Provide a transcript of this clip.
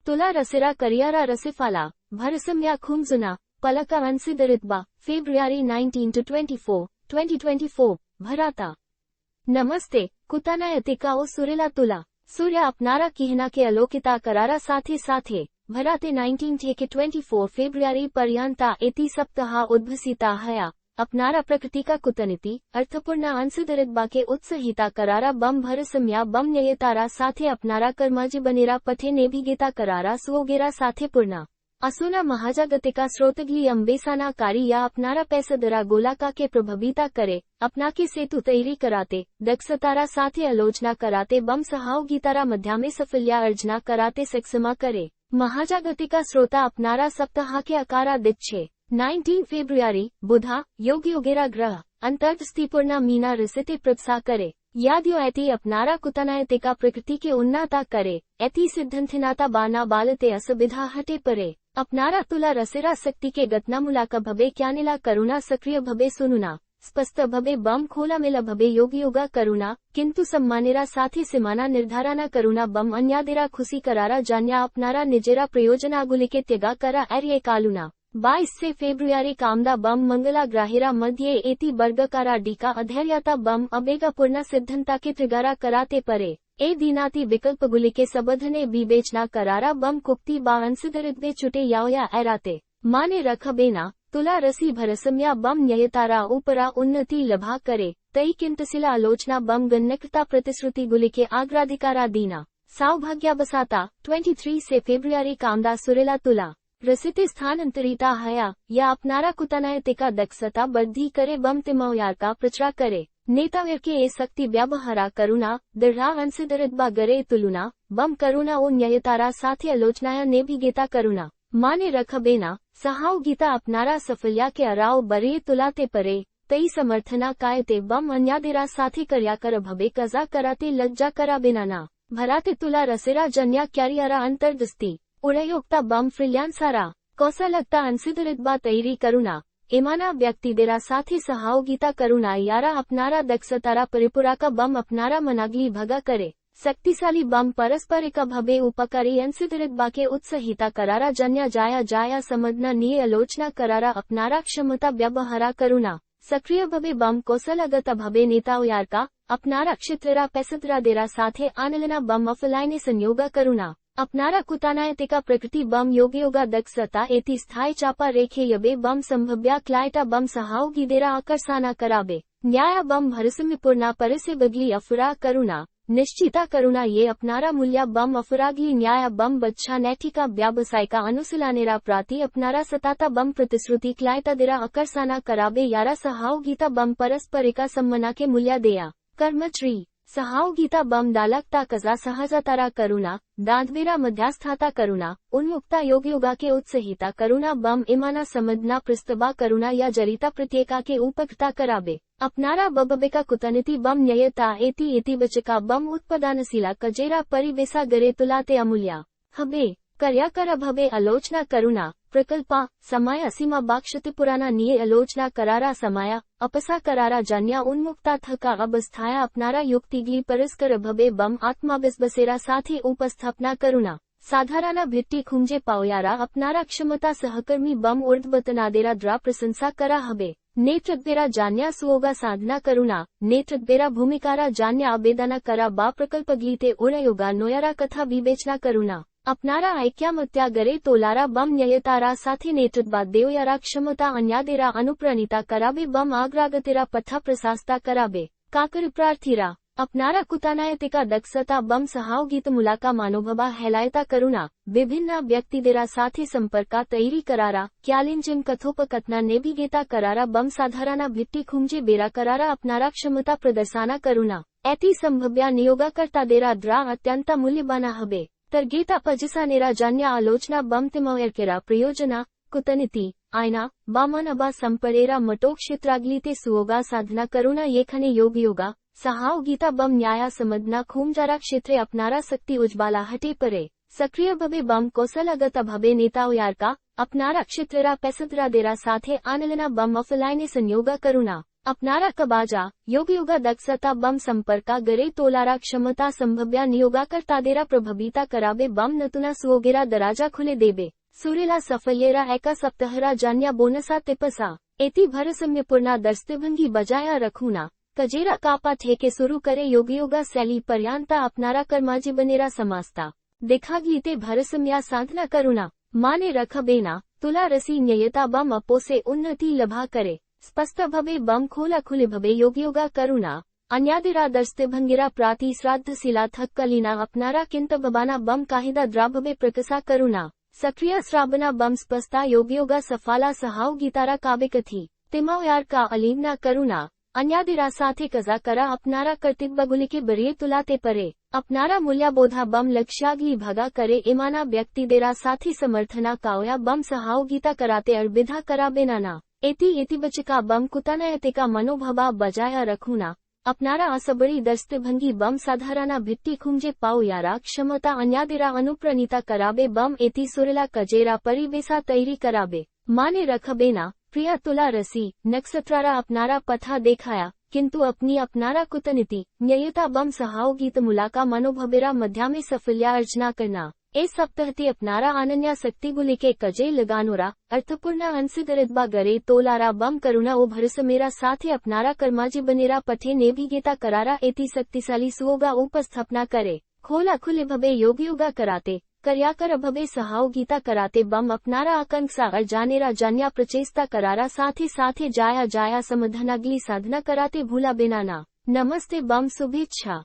Tula ರಸಿರಾ ಕರಿಯಾರ ರಸಿಫಾಲಾ ಭರಸಮ್ಯಾ ಖುಮ್ಜುನಾ ಪಲಕ ಅನ್ಸಿದರಿತ್ಬಾ February 19 to 24, 2024 भराता। नमस्ते कुतानायतिका ओ सुरेला तुला सूर्य अपनारा कहना के अलोकिता करारा साथे साथे भराते 19 के 24 फेब्रुआरी पर्यंता एति सप्ताह उद्भसिता हया अपनारा प्रकृतिका कुतनिति अर्थपूर्ण अंशदरित्बा के उत्सहिता करारा बम भरसम्या बम न्ययतारा साथे अपनारा कर्मजी बनेरा पथे नेभिगेता करारा सुओगेरा साथे पूर्ण असुना महाजागतिका स्रोतग्ली अंबेसाना कारी या अपनारा पैसदरा गोलाका के प्रभाविता करे अपना के सेतु तैयारी कराते दक्षतारा साथे आलोचना कराते बम सहाव गीतारा मध्या में सफल्या अर्जना कराते सक्षमा करे महाजागतिका श्रोता अपनारा सप्ताह के अकारा दिच्छे 19 फेब्रुआरी बुधा योग योगेरा ग्रह अंतर्दृष्टिपूर्ण मीना रसिते प्रत्सा करे याद्यो ऐति अपनारा कुतनायतिका प्रकृति के उन्नाता करे ऐति सिद्धंथिनाता बाना बालते असुविधा हटे परे अपनारा तुला रसेरा शक्ति के गतना मुलाक भबे क्यानेला करुणा सक्रिय भबे सुनुना स्पष्ट भबे बम खोला मेला भबे योग योगा करुणा किंतु सम्मानेरा साथी सिमाना निर्धाराना करुणा बम अन्यादेरा खुशी करारा जान्या अपनारा निजेरा प्रयोजनागुलिके त्यगा करा अर्ये कालुना 22 से फेब्रुआरी कामदा बम मंगला ग्राहिरा मध्य एति वर्गकारा डीका अधैर्यता बम अबेगा पूर्ण सिद्धंता के त्रिगारा कराते परे ए दीनाति विकल्प गुलिके सबधने विवेचना करारा बम कुप्ति बा अंशदरिद्वे चुटे यावया ऐराते माने रखबेना तुला रसी भरसम्या बम न्ययतारा ऊपरा उन्नति लभा करे तई किंतसिला आलोचना बम गन्नकता प्रतिश्रुति गुलिके आग्राधिकारा दीना सौभाग्या बसाता 23 से फेब्रुआरी कामदा सुरेला तुला रसिते स्थानांतरिता हया या अपनारा कुतनायतिका दक्षता बद्धी करे बम तिमोयार का प्रचार करे नेतावर के ए शक्ति व्यावहारा करुणा दृढ़ा अंशदरिद्बा गरे तुलुना बम करुणा ओ न्ययतारा साथे आलोचनाया नेभिगेता करुणा माने रखबेना सहाव गीता अपनारा सफल्या के अराव बरे तुलाते परे तई समर्थना कायते बम अन्यादेरा साथे कर्या कर भबे कजा कराते लज्जा करा बेनाना भराते तुला रसेरा जन्या क्यारियारा अंतर्दृष्टि उड़योक्ता बम फ्रिल्यांसारा कौशलकता अंशदरिद्बा तैरी करुणा एमाना व्यक्ति देरा साथी सहाव गीता करुणा यारा अपनारा दक्षतारा परिपुरा का बम अपनारा मनागली भगा करे शक्तिशाली बम परस्पर का भबे उपकारी अंशदरिद्बा के उत्सहिता करारा जन्या जाया समझना निये आलोचना करारा अपनारा क्षमता व्यवहारा करुणा सक्रिय भबे बम कौशलगत भबे नेताओ यार का अपनारा क्षेत्रा पैसदरा देरा साथे आनलना बम अफलाइने संयोगा करुणा अपनारा कुतानायतिका प्रकृति बम योगयोगा दक्षता एति स्थायी चापा रेखे यबे बम संभव्या क्लाइटा बम सहाव गीदेरा आकर्षाना कराबे न्याय बम भरसम्यपूर्णा परसे बगली अफुरा करुणा निश्चिता करुणा ये अपनारा मूल्या बम अफुरागली न्याय बम बच्छा नैतिका व्यावसायिका अनुसुलानेरा प्राति अपनारा सताता बम प्रतिश्रुति क्लाइटा देरा आकर्षाना कराबे यारा सहाव गीता बम परस्परिका सम्मना के मूल्या देया कर्मत्री सहाव गीता बम दालकता कजा सहजतारा करुणा दांतवेरा मध्यस्थाता करुणा उन्मुक्ता योगयोगा के उत्सहिता करुणा बम इमाना समझना प्रस्तबा करुणा या जरिता प्रत्येका के उपकता कराबे अपनारा बबेका कुतनिति बम न्ययता एति बचका बम उत्पदानशीला कजेरा परिवेशा गरे तुलाते अमूल्या हबे कर्या कर भबे आलोचना करुणा प्रकल्पा समय असीमा बाक्षति पुराना निये आलोचना करारा समाया अपसा करारा जन्या उन्मुक्ता थका अवस्थाया अपनारा युक्तिगली परस्कर भबे बम आत्माविस बसेरा साथे उपस्थापना करुणा साधारणा भिट्टी खुंजे पावयारा अपनारा क्षमता सहकर्मी बम ऊर्ध्वतनादेरा द्रा प्रशंसा करा हबे नेत्रद्वेरा जान्या सुओगा साधना करुणा नेत्रद्वेरा भूमिकारा जान्या आवेदना करा बा प्रकल्पग्लीते उड़योगा नोयारा कथा विवेचना करुणा अपनारा ऐक्यामत्या गरे तोलारा बम न्ययतारा साथे नेतृत्वा देवयारा क्षमता अन्यादेरा अनुप्रणीता कराबे बम आग्रागतेरा पथा प्रशास्ता कराबे काकर प्रार्थीरा अपनारा कुतानायतिका दक्षता बम सहाव गीत मुलाका मानोभबा हेलायता करुणा विभिन्न व्यक्तिदेरा साथे संपर्का तैरी करारा क्यालिंजिम कथोपकथना नेभिगेता करारा बम साधारणा भिट्टी खुंजे बेरा करारा अपनारा क्षमता प्रदर्शाना करुणा ऐति संभव्या नियोगाकर्ता देरा द्रा अत्यंता मूल्यबाना हबे तर्गेता पजिसानेरा जान्या आलोचना बम तिमोयरकेरा प्रयोजना कुतनिति आयना बामन अबा संपरेरा मटो क्षेत्राग्लीते सुओगा साधना करुणा येखने योगयोगा सहाव गीता बम न्याया समझना खूमजारा क्षेत्रे अपनारा शक्ति उज्बाला हटे परे सक्रिय भबे बम कौशलगत भबे नेताओ यार का अपनारा क्षेत्रा पैसदरा देरा साथे आनलना बम अफलाइने संयोगा करुणा अपनारा कबाजा योगयुगा दक्षता बम संपर्का गरे तोलारा क्षमता संभव्या नियोगा करतादेरा प्रभाविता कराबे बम नतुना सुओगेरा दराजा खुले देबे सुरेला सफल्येरा एका सप्ताहरा जान्या बोनसा तेपसा एती भरसम्यपूर्णा दर्स्तभंगी बजाया रखूना कजेरा कापा ठेके सुरू करे योगयोगा शैली पर्यांता अपनारा कर्माजी बनेरा समास्ता देखाग्लीते भरसम्या साधना करुणा माने रखबेना तुला रसी न्ययता बम अपोसे उन्नति लभा करे स्पष्ट भवे बम खोला खुले भवे योगयोगा करुणा अन्यादिरा दर्स्तभंगिरा प्राति श्राद्ध शिला थक कलीना अपनारा किंत बबाना बम काहिदा द्राभवे प्रकसा करुणा सक्रिय श्रावना बम स्पष्टा योगयोगा सफाला सहाव गीतारा काव्यकथी तिमाव यार का अलीना करुणा अन्यादिरा साथे कजा करा अपनारा कर्तिक बगुली के बरिये तुलाते परे अपनारा मूल्याबोधा बम लक्ष्याग्ली भगा करे इमाना व्यक्ति देरा साथी समर्थना कावया बम सहाव गीता कराते अड़बिधा करा बेनाना एति बचका बम कुतानयतिका मनोभवा बजाया रखूना अपनारा असबड़ी दर्स्तभंगी बम साधारणा भिट्टी खुंजे पाओ यारा क्षमता अन्यादिरा अनुप्रणीता कराबे बम एति सुरला कजेरा परिवेशा तैरी कराबे माने रखबेना प्रिया तुला रसी नक्षत्रारा अपनारा पथा देखाया किंतु अपनी अपनारा कुतनिति न्ययता बम सहाव गीत मुलाका मनोभबेरा मध्या में सफल्या अर्चना करना इस सप्ताहती अपनारा अनन्या शक्ति गुली के कजे लगानोरा अर्थपूर्ण अंसिदरिद्बा गरे तोलारा बम करुणा ओ भरसमेरा साथे अपनारा कर्माजी बनेरा पठे ने भी गीता करारा एति शक्तिशाली सुओगा उपस्थापना करे खोला खुले भवे योगयोगा कराते कर्याकर भवे सहाव गीता कराते बम अपनारा आकांक्षा और जानेरा जान्या प्रचेष्टा करारा साथे साथे जाया समाधानाग्ली साधना कराते भूला बेनाना नमस्ते बम शुभेच्छा।